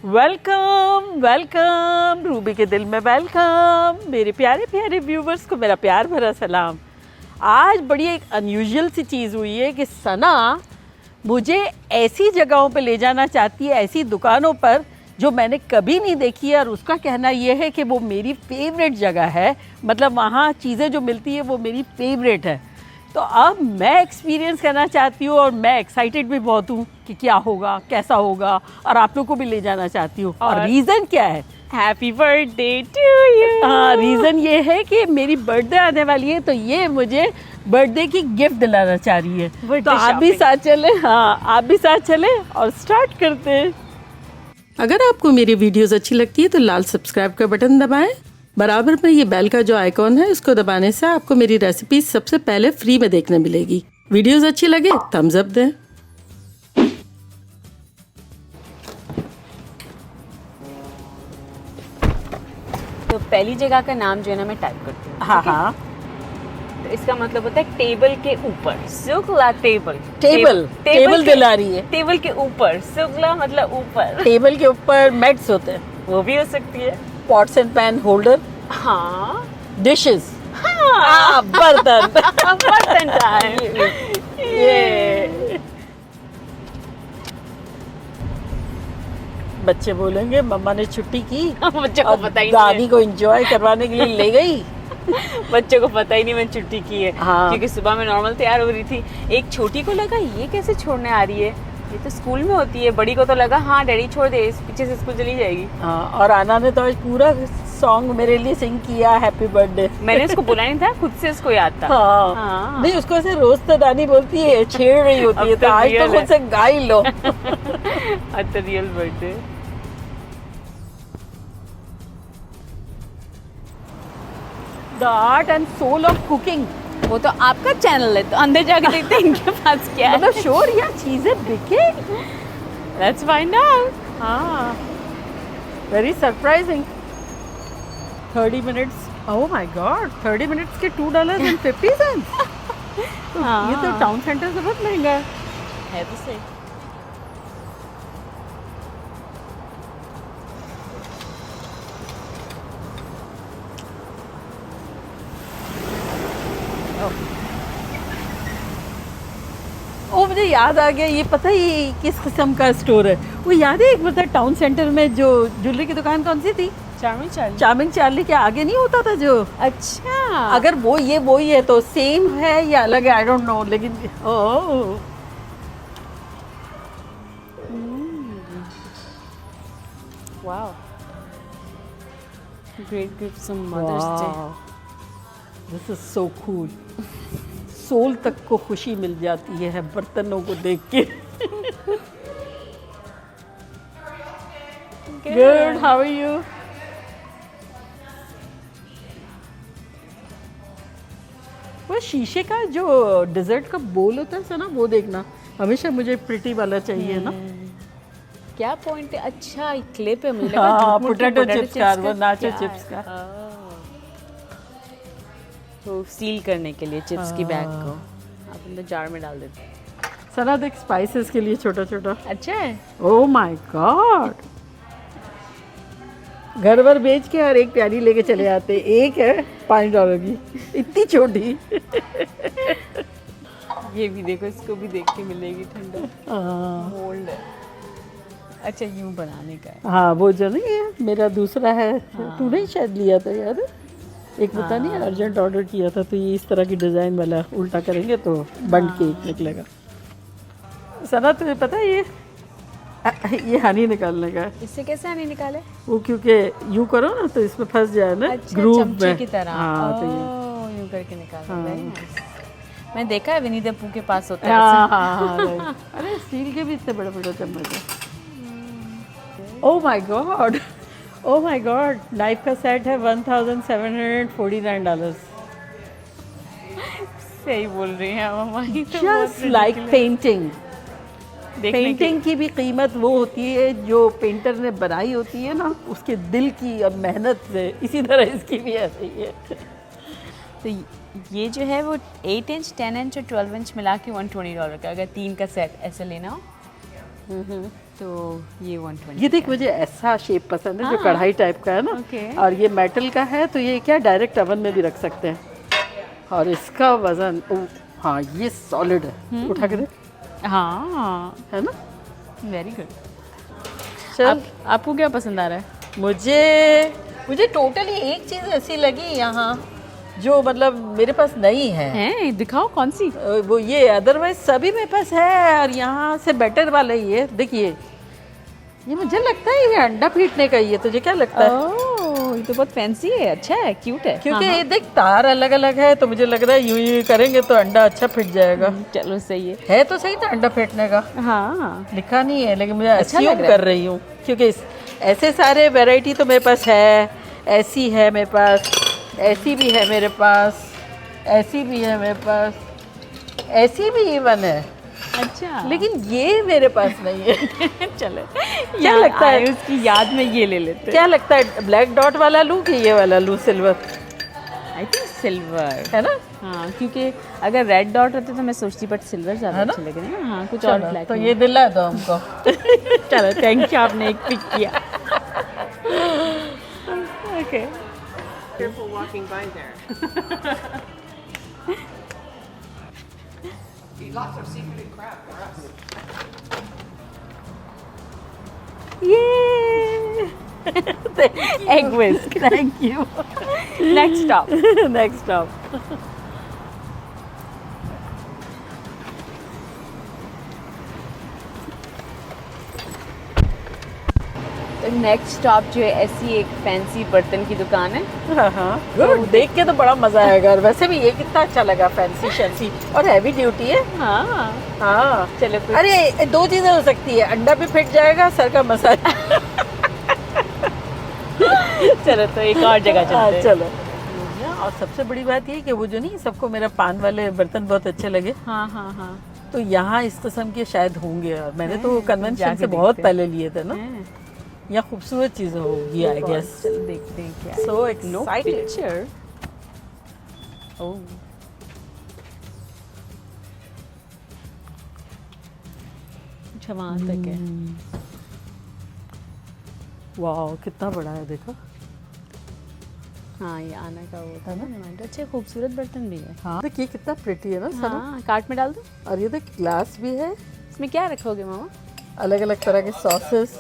Welcome welcome Ruby के दिल में वेलकम। मेरे प्यारे प्यारे व्यूवर्स को मेरा प्यार भरा सलाम। आज बड़ी एक अनयूजुअल सी चीज़ हुई है कि सना मुझे ऐसी जगहों पे ले जाना चाहती है, ऐसी दुकानों पर जो मैंने कभी नहीं देखी है, और उसका कहना यह है कि वो मेरी फेवरेट जगह है, मतलब वहाँ चीज़ें जो मिलती है वो मेरी फेवरेट है। तो अब मैं एक्सपीरियंस करना चाहती हूँ और मैं एक्साइटेड भी बहुत हूँ कि क्या होगा, कैसा होगा, और आप लोग को भी ले जाना चाहती हूँ। और रीज़न क्या है? Happy birthday to you. हाँ, रीज़न ये है कि मेरी बर्थडे आने वाली है, तो ये मुझे बर्थडे की गिफ्ट दिलाना चाह रही है। तो आप भी साथ चलें। हाँ, आप भी साथ चलें और स्टार्ट करते हैं। अगर आपको मेरी वीडियोस अच्छी लगती है तो लाल सब्सक्राइब का बटन दबाएं। बराबर में ये बेल का जो आइकॉन है उसको दबाने से आपको मेरी रेसिपी सबसे पहले फ्री में देखने मिलेगी। वीडियोस अच्छी लगे थम्स अप दें। तो पहली जगह का नाम जो है ना मैं टाइप करती हूँ। हाँ हाँ, तो इसका मतलब होता है टेबल के ऊपर। सुगला टेबल। टेबल दिला रही है। टेबल के ऊपर, सुगला मतलब ऊपर। टेबल के ऊपर मैट्स होते हैं, वो भी हो सकती है। पॉट्स एंड पैन होल्डर, हाँ डिशेस, हाँ बर्तन। बर्तन टाइम। ये बच्चे बोलेंगे मम्मा ने छुट्टी की, बच्चों को और पता ही दादी नहीं को एंजॉय करवाने के लिए ले गई। है। बच्चों को पता ही नहीं मैंने छुट्टी की है। हाँ। क्योंकि सुबह में नॉर्मल तैयार हो रही थी। एक छोटी को लगा ये कैसे छोड़ने आ रही है, ये तो स्कूल में होती है। बड़ी को तो लगा हाँ डैडी छोड़ दे, इस पीछे से स्कूल चली जाएगी। हाँ, और आना ने तो आज पूरा सॉन्ग मेरे लिए सिंग किया, हैप्पी बर्थडे। मैंने उसको बुलाया नहीं था, खुद से उसको याद था। हाँ। हाँ। नहीं, उसको ऐसे रोज तो दादी बोलती है, छेड़ रही होती है, अब तो तो आज तो real खुद से गा ही लो। अच्छा real birthday. The art and soul of cooking. वो तो आपका चैनल है, तो अंदर जाके देखते हैं इनके पास क्या है। मतलब श्योर यार चीजें बिके। Let's find out. हाँ, very surprising. 30 minutes, oh my God, 30 minutes के $2.50। ये तो टाउन सेंटर से बहुत महंगा है तो सही। ओ, मुझे याद आ गया, ये पता है ये किस किस्म का स्टोर है? वो याद है एक मतलब टाउन सेंटर में जो ज्वेलरी की दुकान कौन सी थी? चार्मिंग चार्ली के आगे नहीं होता था जो? अच्छा, अगर वो ही है तो सेम है या अलग है, आई डोंट नो, लेकिन oh wow, great gifts on mother's day. This is so cool. Soul तक को खुशी मिल जाती है बर्तनों को देख के। Good, how are you? वो शीशे का जो डेजर्ट का बोल होता है ना, वो देखना, हमेशा मुझे प्रिटी वाला चाहिए ना। क्या पॉइंट है? अच्छा क्लिप है, मुझे लगा हाँ, झूठ-मूठ पोटैटो potato चिप्स का, chips वो नाचो क्या चिप्स है? का। तो सील करने के लिए चिप्स की बैग को आप अंदर जार में डाल देते हैं। सना देख, स्पाइसेस के लिए छोटा छोटा। अच्छा है। ओह माय गॉड, घर भर बेच के हर एक प्याली लेके चले आते। एक है $5 की, इतनी छोटी। ये भी देखो, इसको भी देख के मिलेगी ठंडा। मोल्ड है। अच्छा यूं बनाने का है। हाँ, वो जो नहीं है, मेरा दूसरा है। तूने ही शायद लिया था, याद है? एक पता नहीं अर्जेंट ऑर्डर किया था, तो ये इस तरह की डिज़ाइन वाला उल्टा करेंगे तो बंद केक निकलेगा। सना तुझे पता है ये हनी निकालने का है। इससे कैसे आने निकाले? वो क्योंकि यूं करो ना तो इसमें फंस जाए ना, अच्छा, ग्रूव चमचे में की तरह। हाँ, तो ये ओह, यूं करके निकालो। हाँ। Very nice। मैं देखा है विनी द पूह के पास होता है हाँ ऐसा। हाँ हाँ, अरे स्टील के भी इतने बड़े बड़े चम्मच है। ओह my God, oh my God, knife का सेट है $1,749। सही बोल रही हैं मम्मा। ये तो जस्ट लाइक पेंटिंग। पेंटिंग की भी कीमत वो होती है जो पेंटर ने बनाई होती है ना, उसके दिल की और मेहनत से। इसी तरह इसकी भी ऐसे ही है। तो ये जो है वो 8 इंच, 10 इंच और 12 इंच मिला के $120 का, अगर 3 का सेट ऐसे लेना हो तो ये 120 ये देख, मुझे ऐसा शेप पसंद है जो हाँ। कढ़ाई टाइप का है ना। Okay. और ये मेटल का है, तो ये क्या डायरेक्ट ओवन में भी रख सकते हैं। और इसका वजन हाँ ये सॉलिड है, उठा के देख, हाँ है ना। Very good. चल आपको क्या पसंद आ रहा है? मुझे टोटली एक चीज़ ऐसी लगी यहाँ जो मतलब मेरे पास नहीं है। हैं दिखाओ कौन सी। वो ये, अदरवाइज सभी मेरे पास है और यहाँ से बेटर वाला ही है। देखिए ये मुझे लगता है ये अंडा पीटने का ही है, तुझे क्या लगता है? ओह ये तो बहुत फैंसी है, अच्छा है, क्यूट है। क्योंकि ये देख तार अलग अलग है, तो मुझे लग रहा है यूं यूं करेंगे तो अंडा अच्छा फिट जाएगा। चलो सही है तो सही था अंडा फेंटने का, हाँ लिखा नहीं है लेकिन मुझे अच्छा अच्छा लग रहा है। कर रही हूँ क्योंकि ऐसे सारे वैरायटी तो मेरे पास है। ऐसी है मेरे पास, ऐसी भी है मेरे पास, ऐसी भी है मेरे पास, ऐसी भी इवन है, अच्छा लेकिन ये मेरे पास नहीं है। चलो क्या लगता है? उसकी याद में ये ले लेते। क्या लगता है, ब्लैक डॉट वाला लूँ कि ये वाला लूँ, सिल्वर? आई थिंक सिल्वर है ना। हाँ क्योंकि अगर रेड डॉट होते तो मैं सोचती बट सिल्वर ज़्यादा है ना? अच्छे लग रहे हैं। हाँ कुछ और चलो, ब्लैक तो ये दिला दो हमको। चलो थैंक यू, आपने एक पिक किया। Okay Careful walking by there. Lots of seafood and crab for us. ये egg whisk. Thank you. Next stop. Next stop. तो नेक्स्ट स्टॉप जो है ऐसी एक फैंसी बर्तन की दुकान है। हाँ हाँ गुड, देख के तो बड़ा मजा आएगा। और वैसे भी ये कितना अच्छा लगा, फैंसी शैंसी और हैवी ड्यूटी है। हाँ हाँ चलो फिर। अरे दो चीजें हो सकती है, अंडा भी फिट जाएगा, सर का मसाज। चलो तो एक और जगह चलते हैं। चलो। और सबसे बड़ी बात ये कि वो जो नहीं, सबको मेरा पान वाले बर्तन बहुत अच्छे लगे, हाँ हाँ हाँ तो यहाँ इस किस्म के शायद होंगे। और मैंने तो कन्वेंशन जाके से बहुत देखते हैं। पहले लिए थे ना। हैं। यहाँ खूबसूरत चीजें होगी आई गेस। चलो देखते हैं क्या है। So know excited. पिक्चर। ओह अच्छा वहाँ तक है। वाह कितना बड़ा है, देखो। हाँ ये आने का वो था ना रिमाइंडर। अच्छे खूबसूरत बर्तन भी है। हाँ देखिए कितना प्रिटी है ना सारा। हाँ कार्ट में डाल दो। और ये देख ग्लास भी है, इसमें क्या रखोगे मामा? अलग अलग तरह के सॉसेस।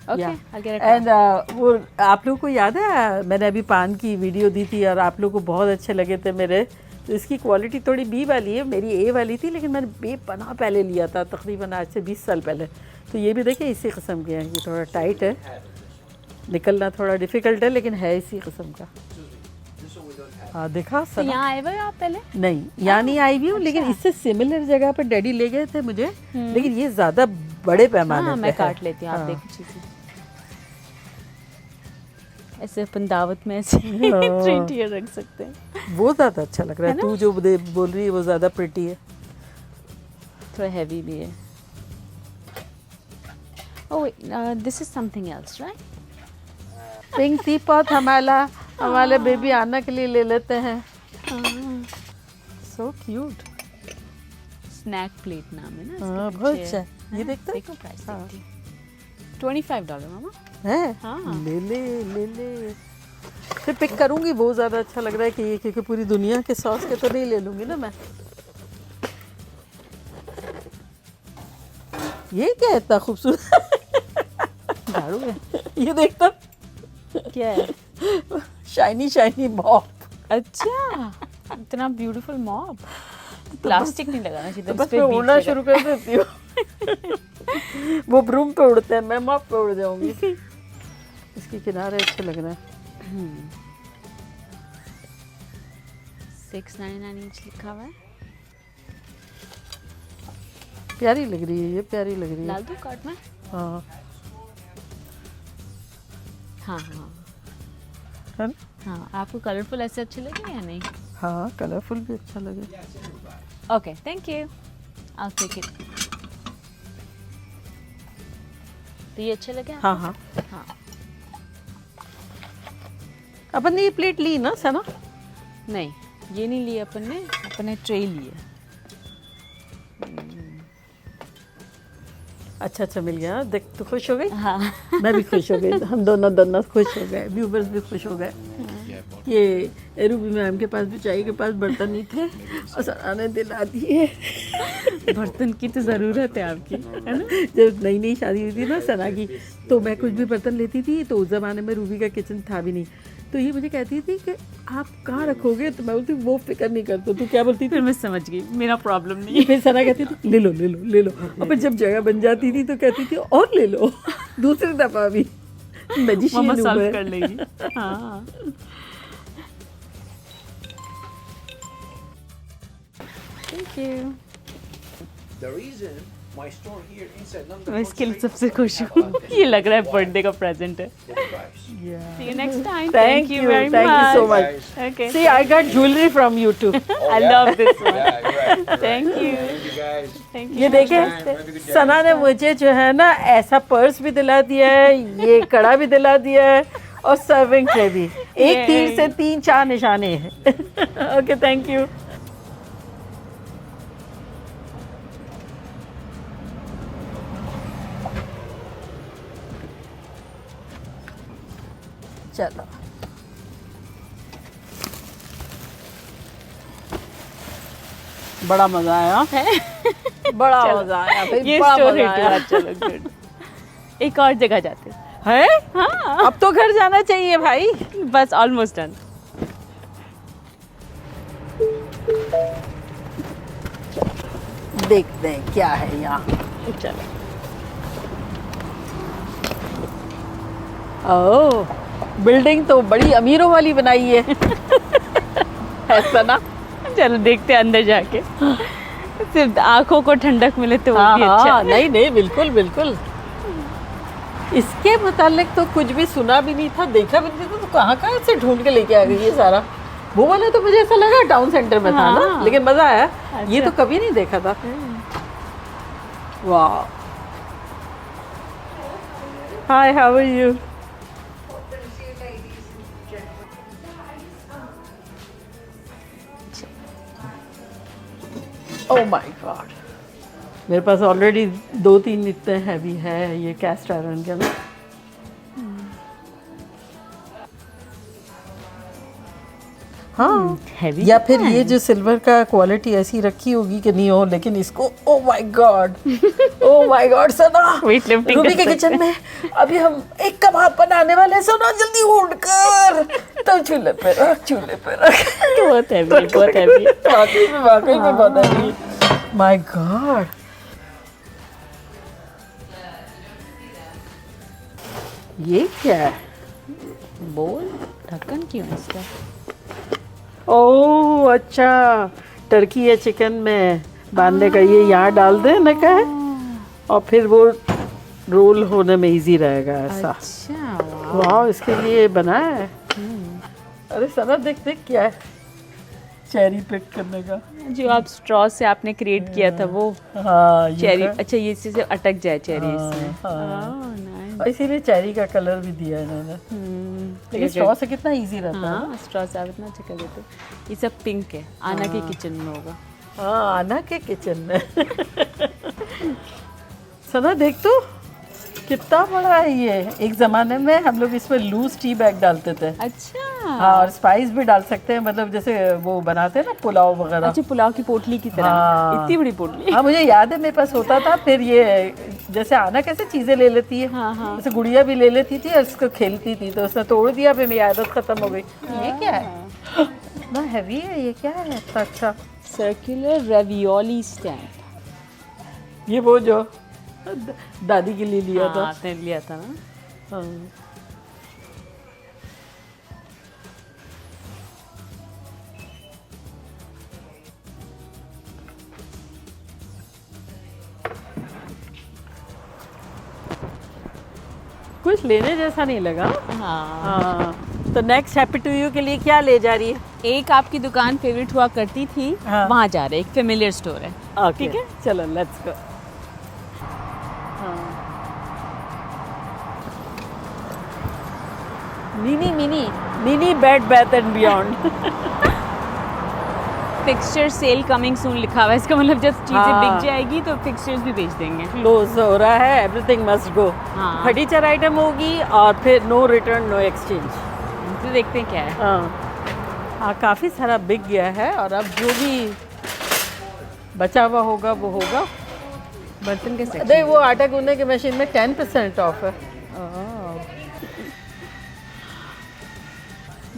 Okay Yeah. आगे एंड वो आप लोगों को याद है मैंने अभी पान की वीडियो दी थी और आप लोगों को बहुत अच्छे लगे थे मेरे। तो इसकी क्वालिटी थोड़ी बी वाली है, मेरी ए वाली थी, लेकिन मैंने बेपनाह पहले लिया था, तकरीबन आज से 20 साल पहले। तो ये भी देखिए इसी किस्म के हैं, ये थोड़ा टाइट है, निकलना थोड़ा डिफ़िकल्ट है, लेकिन है इसी किस्म का। हाँ देखा तो सना? यहाँ आए हुए हो आप पहले? नहीं यहाँ नहीं आई भी हूँ, लेकिन इससे सिमिलर जगह पर डैडी ले गए थे मुझे, लेकिन ये ज़्यादा बड़े पैमाने हाँ पे मैं है। काट लेती हूँ, आप हाँ। देखो चीज़ें ऐसे अपन दावत में ऐसे हाँ। 3 टियर रख सकते हैं। वो ज़्यादा अच्छा लग रहा है, है ना? तू जो बोल रही है वो ज़्यादा प्रिटी है। थोड़ा हैवी भी है। Oh this is something else right? Pink T pot हमारे बेबी आना के लिए ले लेते हैं। So cute. स्नैक प्लेट नाम है ना इसका हाँ पीछे। बहुत अच्छा है। ये देखते देखो प्राइस हाँ। देखती हूँ। $25 मामा। है। हाँ। ले फिर पिक करूंगी, वो ज़्यादा अच्छा लग रहा है कि ये, क्योंकि पूरी दुनिया के सॉस के तो नहीं ले लूंगी ना मैं। ये क्या है इतना खूबसूरत? झाड़ू है ये देखता क्या है? Shiny shiny mop. अच्छा इतना ब्यूटीफुल मॉप। प्लास्टिक नहीं लगाना चाहिए तो था, बस इस पे मैं बीच उड़ना लगा। शुरू कर देती हूँ। वो ब्रूम पे उड़ते हैं, मैं मॉप पे उड़ जाऊंगी। इसके किनारे अच्छे लग रहे हैं। 6.99 इंच लिखा हुआ है। प्यारी लग रही है, ये प्यारी लग रही है। डाल दो कार्ट में। हाँ हाँ हाँ है ना? हाँ आपको कलरफुल ऐसे अच्छे लगे या नहीं? हाँ कलरफुल भी अच्छा लगे। Okay thank you, I take it. तो ये अच्छे लगे आपको? हाँ हाँ हाँ अपन ने ये प्लेट ली ना सना? नहीं ये नहीं लिए अपन ने ट्रे लिए। अच्छा मिल गया, देख तो खुश हो गई। हाँ मैं भी खुश हो गई, हम दोनों खुश हो गए, व्यूवर्स भी खुश हो गए। ये रूबी मैम के पास भी चाय के पास बर्तन नहीं थे और सना ने दिला दिए। बर्तन की तो ज़रूरत है आपकी, है ना। जब नई नई शादी हुई थी ना सना की, तो मैं कुछ भी बर्तन लेती थी तो उस ज़माने में रूबी का किचन था भी नहीं, तो ये मुझे कहती थी कि आप कहाँ रखोगे, तो मैं बोलती वो फिक्र नहीं करते। तू क्या बोलती थी? फिर मैं समझ गई मेरा प्रॉब्लम नहीं है। फिर सना कहती थी ले लो और फिर जब जगह बन जाती थी तो कहती थी और ले लो दूसरी दफ़ा भी। मम्मा सॉल्व कर लेगी। हाँ thank you. The reason my store here inside London मैं इसके लिए Street सबसे खुश have हूँ। got this ये लग रहा है बर्थडे का प्रेजेंट है। low price. See you next time. Thank you very thank you so much. much. Okay. See, I got jewelry from you too. I love this one. Yeah, you're right. You're right. Thank you. Thank you guys. Thank you. ये देखे सना ने मुझे जो है ना ऐसा purse भी दिला दिया है, ये कड़ा भी दिला दिया है और सर्विंग ट्रे भी। एक तीर से 3-4 निशाने हैं। Okay thank you. चलो बड़ा मजा आया, बड़ा मजा आया भाई, ये बड़ा स्टोरी मजा आया। चलो गुड। एक और जगह जाते हैं। है हाँ अब तो घर जाना चाहिए भाई। बस ऑलमोस्ट डन। देखते हैं क्या है यहाँ। चलो ओह बिल्डिंग तो बड़ी अमीरों वाली बनाई है। ऐसा ना। चलो देखते हैं अंदर जाके। सिर्फ आंखों को ठंडक मिले तो वो हाँ भी अच्छा हाँ है। नहीं बिल्कुल बिल्कुल। इसके मुतालिक तो कुछ भी सुना भी नहीं था, देखा भी नहीं था, तो कहाँ से ढूंढ के लेके आ गई ये सारा। वो वाला तो मुझे ऐसा लगा टाउन सेंटर में था ना, हाँ। लेकिन मजा आया। ये अच्छा। तो कभी नहीं देखा था। वाह। Hi how are you? Oh my god, मेरे पास ऑलरेडी 2-3 इतने हैवी है ये कैस्ट आयरन के ना। हाँ heavy या फिर ये जो सिल्वर का क्वालिटी ऐसी रखी होगी कि नहीं हो, लेकिन इसको ओह my God Sana Weightlifting Ruby कर के सकते किचन में अभी हम एक कबाब बनाने वाले हैं। सना जल्दी उठ कर, तो चूल्हे पे रख। बहुत हैवी वाकई में बहुत हैवी। माय गॉड, ये क्या है? बोल ढक्कन क्यों है इसका? ओह अच्छा, टर्की या चिकन में बांधने का, ये यहाँ डाल दे ना का है और फिर वो रोल होने में इजी रहेगा ऐसा। अच्छा वाह, इसके लिए बना है। अरे सना देख क्या है, चेरी पिक करने का। जो आप स्ट्रॉ से आपने क्रिएट किया था वो हाँ ये चेरी। का- अच्छा ये इससे अटक जाए चेरी हाँ, इसमें। हाँ। नाइस। और इसीलिए चेरी का कलर भी दिया है इन्होंने। लेकिन स्ट्रॉ से कितना इजी रहता है ना। हाँ स्ट्रॉ से आप इतना अच्छा कर देते। ये सब पिंक है, आना के किचन में होगा। हाँ आना के किचन में। सना देख तो कितना बड़ा है ये। एक ज़माने में हम लोग इसमें लूज टी बैग डालते थे। अच्छा हाँ, और स्पाइस भी डाल सकते हैं, मतलब जैसे वो बनाते हैं ना पुलाव वगैरह। अच्छा पुलाव की पोटली की तरह। हाँ। इतनी बड़ी पोटली। हाँ मुझे याद है, मेरे पास होता था। फिर ये जैसे आना कैसे चीज़ें ले लेती है, हाँ, हाँ। जैसे गुड़िया भी ले लेती थी और इसको खेलती थी, तो उसने तोड़ दिया, फिर मेरी आदत खत्म हो गई। ये क्या है, इतना हैवी है, ये क्या है इतना अच्छा? Circular ravioli stand. ये वो जो दादी के लिए लिया था। आपने लिया था ना। हाँ। कुछ लेने जैसा नहीं लगा। हाँ हाँ, तो नेक्स्ट हैप्पी टू यू के लिए क्या ले जा रही है? एक आपकी दुकान फेवरेट हुआ करती थी, हाँ। वहाँ जा रहे हैं। एक फेमिलियर स्टोर है। ठीक है चलो let's go. Mini Bed Bath and Beyond. Fixture sale coming soon लिखा हुआ है, इसका मतलब जब चीजें हाँ। बिक जाएगी तो फिक्सचर्स भी बेच देंगे। क्लोज हो रहा है, एवरीथिंग मस्ट गो। हाँ। फर्नीचर आइटम होगी और फिर नो रिटर्न नो एक्सचेंज। तो देखते हैं क्या है। हाँ, काफ़ी सारा बिक गया है और अब जो भी बचा हुआ होगा वो होगा। बर्तन के अरे सेक्शन। वो आटा गूंदने की मशीन में 10% ऑफ है।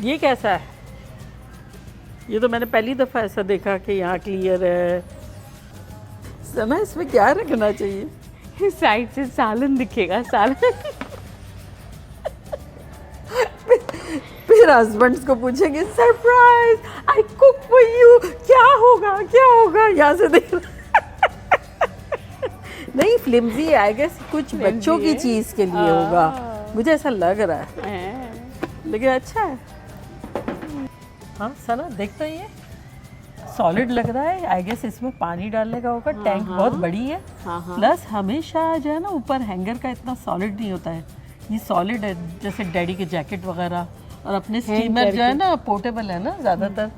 ये कैसा है? ये तो मैंने पहली दफ़ा ऐसा देखा कि यहाँ क्लियर है। सना इसमें क्या रखना चाहिए? साइड से सालन दिखेगा, सालन। फिर हस्बैंड्स को पूछेंगे surprise I cook for you, क्या होगा क्या होगा? यहाँ से देख नहीं, फ्लिमजी आई गेस कुछ बच्चों की है। चीज़ के लिए होगा, मुझे ऐसा लग रहा है, लेकिन अच्छा है। हाँ सना देख तो ये सॉलिड लग रहा है, आई गेस इसमें पानी डालने का होगा। टैंक बहुत बड़ी है, प्लस हमेशा जो है ना ऊपर हैंगर का इतना सॉलिड नहीं होता है, ये सॉलिड है जैसे डैडी के जैकेट वगैरह, और अपने स्टीमर जो है ना पोर्टेबल है ना ज़्यादातर,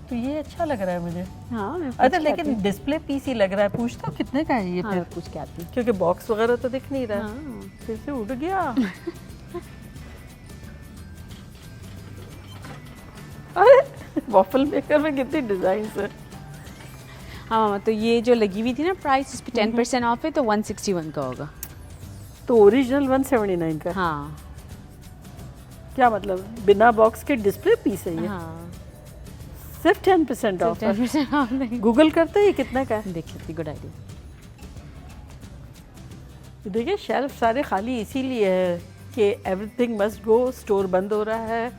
तो ये अच्छा लग रहा है मुझे। हाँ, अच्छा लेकिन डिस्प्ले पीस ही लग रहा है, पूछता हूँ कितने का है ये फिर? कुछ क्या आती। क्योंकि बॉक्स वगैरह तो दिख नहीं रहा, फिर से उड़ गया। अरे वॉफल मेकर में कितनी डिजाइन है। हाँ मामा, तो ये जो लगी हुई थी ना प्राइस, इस पे 10% ऑफ है तो 161 का होगा। तो ओरिजिनल 179 का। हाँ क्या मतलब बिना बॉक्स के डिस्प्ले पीस है ये? हाँ, सिर्फ 10% ऑफ। 10% ऑफ नहीं। गूगल करते ही कितने का है? देखिए इतनी गुड आइडिया। देखिए शेल्फ सारे खाली इसीलिए है कि एवरीथिंग मस्ट गो, स्टोर बंद हो रहा है,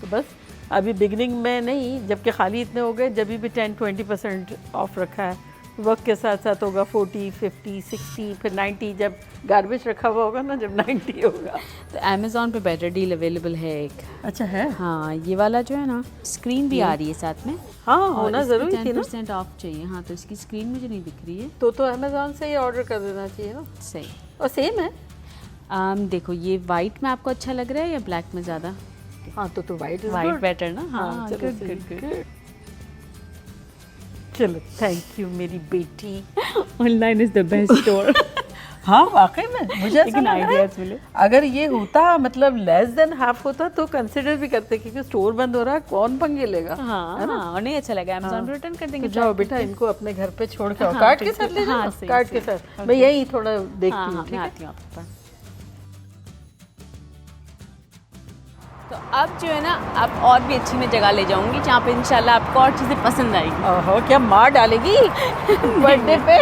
तो बस अभी बिगनिंग में नहीं, जबकि खाली इतने हो गए, जब भी 10-20% ऑफ रखा है, वक्त के साथ साथ होगा 40, 50, 60, फिर 90, जब गार्बेज रखा हुआ होगा ना, जब 90 होगा। तो अमेज़ॉन पे बेटर डील अवेलेबल है एक। अच्छा है? हाँ, ये वाला जो है ना, स्क्रीन भी आ रही है साथ में। हाँ होना ज़रूरी थी ना। 10% ऑफ चाहिए। हाँ, तो इसकी स्क्रीन मुझे नहीं दिख रही है। तो अमेज़ॉन से ही ऑर्डर कर देना चाहिए ना। सही। और सेम है। देखो ये वाइट में आपको अच्छा लग रहा है या ब्लैक में ज़्यादा? हाँ तो वाइट वाइट बेटर ना। हाँ चलो good, good, good. चलो थैंक यू मेरी बेटी। Online is the best store. हाँ वाकई में मुझे ऐसा लेकिन लग रहा है, आइडियाज मिले। अगर ये होता मतलब लेस देन हाफ होता तो कंसिडर भी करते, क्योंकि स्टोर बंद हो रहा है, कौन पंगे लेगा? हाँ, है ना? हाँ, और नहीं अच्छा लगा, अमेज़ॉन पे रिटर्न कर देंगे। तो जाओ बेटा इनको अपने घर पे छोड़ के आओ, हाँ, कार्ड के बिल्कुल। साथ ले हाँ, जाओ, सही, कार्ड के सही। साथ। मैं यही थोड़ा देखती हाँ, हूँ, हाँ, ठीक मैं है? आती हूँ आपके पास। तो अब जो है ना, अब और भी अच्छी मैं जगह ले जाऊंगी जहाँ पे इंशाल्लाह आपको और चीज़ें पसंद आएगी। ओहो क्या मार डालेगी बर्थडे पे।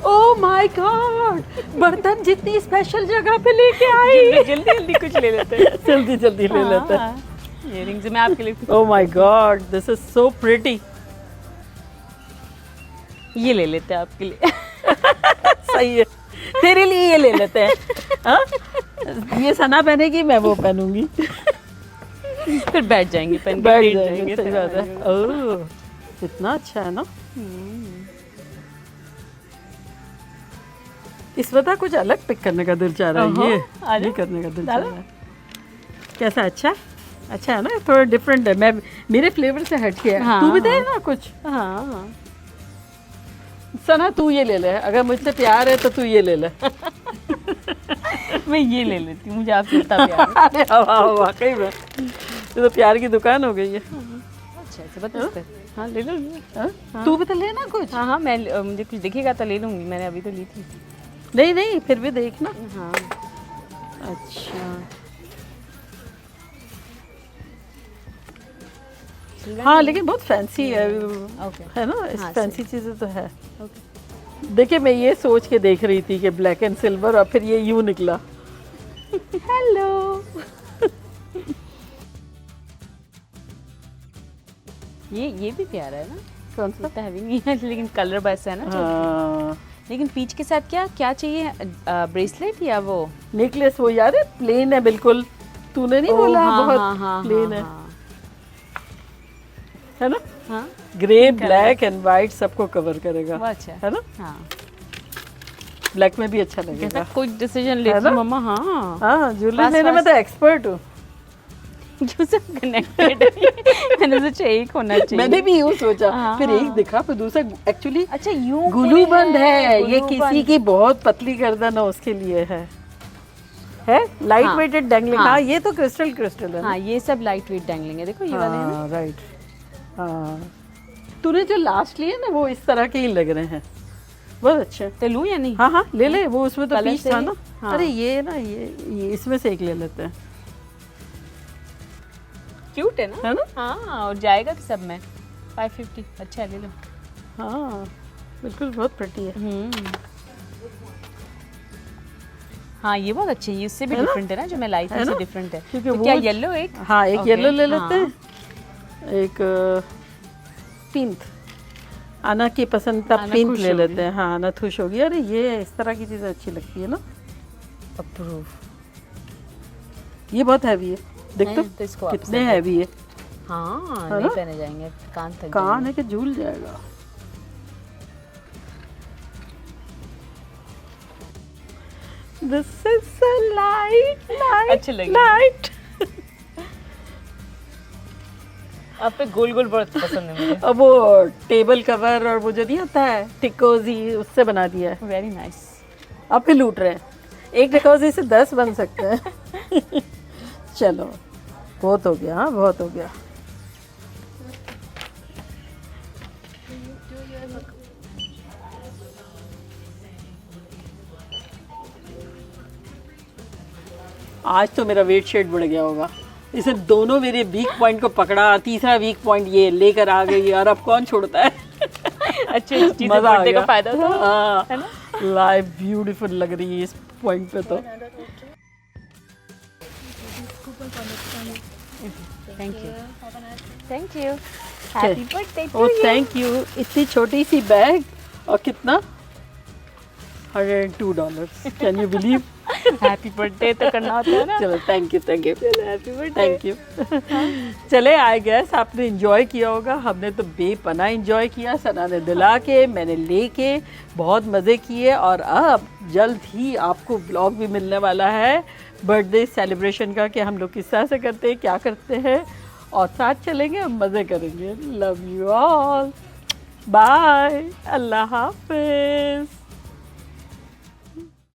ओह माय गॉड, बर्तन जितनी स्पेशल जगह पे लेके आई। जल्दी जल्दी कुछ ले लेते हैं। जल्दी जल्दी ले लेते हैं। इयररिंग्स मैं आपके लिए ओह my God this is so pretty. ये ले लेते हैं आपके लिए। सही है, तेरे लिए ये ले लेते हैं। हाँ ये सना पहनेगी, मैं वो पहनूंगी, फिर बैठ जाएंगे, पहन के बैठ लेट जाएंगे। सही बात है। ओह इतना अच्छा है ना। इस वक्त कुछ अलग पिक करने का दिल चाह रहा है, ये करने का दिल चाह रहा है। कैसा? अच्छा अच्छा है ना, थोड़ा डिफरेंट है, मैं मेरे फ्लेवर से हट के है। हाँ, तू भी दे ना कुछ। हाँ, सना तू ये ले ले, अगर मुझसे प्यार है तो तू ये ले ले। मैं ये ले लेती हूँ, मुझे आपसे इतना प्यार है। अरे वाकई में ये तो प्यार की दुकान हो गई है। अच्छा अच्छा बता। हाँ ले लो। हाँ? तू भी तो लेना कुछ। हाँ हाँ, मैं मुझे कुछ दिखेगा तो ले लूँगी, मैंने अभी तो ली थी। नहीं नहीं फिर भी देखना। हाँ अच्छा हाँ लेकिन बहुत फैंसी है। ओके। है ना, इस हाँ, फैंसी चीज़ें तो है। ओके। देखिए मैं ये सोच के देख रही थी कि ब्लैक एंड सिल्वर, और फिर ये यूं निकला। हेलो। ये भी प्यारा है ना, कौन सा? इतना हैवी नहीं है लेकिन कलर बस है ना। हाँ लेकिन पीच के साथ क्या चाहिए, ब्रेसलेट या वो नेकलेस? वो यार है प्लेन है बिल्कुल, तूने नहीं बोला बहुत प्लेन है ना। हाँ ग्रे ब्लैक एंड वाइट सबको कवर करेगा, वो अच्छा है ना। हाँ, ब्लैक में भी अच्छा लगेगा। कुछ डिसीजन लेती ना? हूँ मम्मा। हाँ हाँ ज्वेलरी Fast, लेने में fast. तो एक्सपर्ट हूँ। क्यों सब कनेक्टेड है? मैंने सोचा एक होना चाहिए। मैंने भी यूँ सोचा, हाँ, फिर हाँ। एक दिखा, फिर दूसरा एक्चुअली अच्छा यूं गुलू बंद है, ये गुलू किसी बंद। की बहुत पतली गर्दन है उसके लिए है लाइट हाँ, वेटेड डैंगलिंग। हाँ। हाँ ये तो क्रिस्टल है ना? हाँ ये सब लाइट वेट डैंगलिंग है, देखो ये वाले हैं ना। हाँ राइट। हाँ तूने जो लास्ट लिए ना वो इस तरह के ही लग रहे हैं, बहुत अच्छे। तो लूं या नहीं? हाँ हाँ ले ले, वो उसमें तो कलर पीस से था ही? ना। हाँ। अरे ये ना ये इसमें से एक ले लेते हैं, क्यूट है ना? है ना? हाँ और जाएगा कि सब में 550। अच्छा ले लो। हाँ बिल्कुल बहुत प्रिटी है। हाँ ये बहुत अच्छे हैं, इससे भी है ना? डिफरेंट है ना, जो मैं लाई थी है उससे ना? डिफरेंट है। क्योंकि तो वो क्या येलो एक? हाँ एक Okay, येलो ले लेते हाँ। हैं, एक पिंक। आना की पसंद का आना पिंक खुश ले होगी। लेते हैं। हाँ आना खुश होगी। अरे ये इस तरह की चीज़ें अच्छी लगती है ना। अप्रूव। ये बहुत हैवी है, देख नहीं, तो तो इसको वापस कितने रख दो। हैवी है। हाँ है नहीं ना? पहने जाएंगे, कान थक कान जाएंगे। है कि झूल जाएगा। This is a light, अच्छे लगे। light. आप पे गोल गोल बहुत पसंद है मुझे। अब वो टेबल कवर और वो जो नहीं आता है टिकोजी, उससे बना दिया है। Very nice. आप भी लूट रहे हैं, एक टिकोजी से 10 बन सकते हैं। चलो बहुत हो गया, हाँ बहुत हो गया। आज तो मेरा वेट शेड बढ़ गया होगा, इसे दोनों मेरे वीक पॉइंट को पकड़ा, तीसरा वीक पॉइंट ये लेकर आ गई यार, अब कौन छोड़ता है। अच्छे चीजें मजा आ बर्थडे गया। का फायदा था, हाँ, है ना? लाइफ ब्यूटीफुल लग रही है इस पॉइंट पे तो। Thank you thank you. Happy birthday oh thank you. इतनी छोटी सी बैग और कितना $102। Can you believe? Happy birthday तो करना होता है ना। चलो thank you happy birthday. Thank you. चले आई गेस आपने एंजॉय किया होगा, हमने तो बेपना एंजॉय किया। सना ने दिला के, मैंने लेके बहुत मज़े किए। और अब जल्द ही आपको ब्लॉग भी मिलने वाला है बर्थडे सेलिब्रेशन का, कि हम लोग किस तरह से करते हैं, क्या करते हैं, और साथ चलेंगे, हम मज़े करेंगे। लव यू ऑल, बाय, अल्लाह हाफिज़।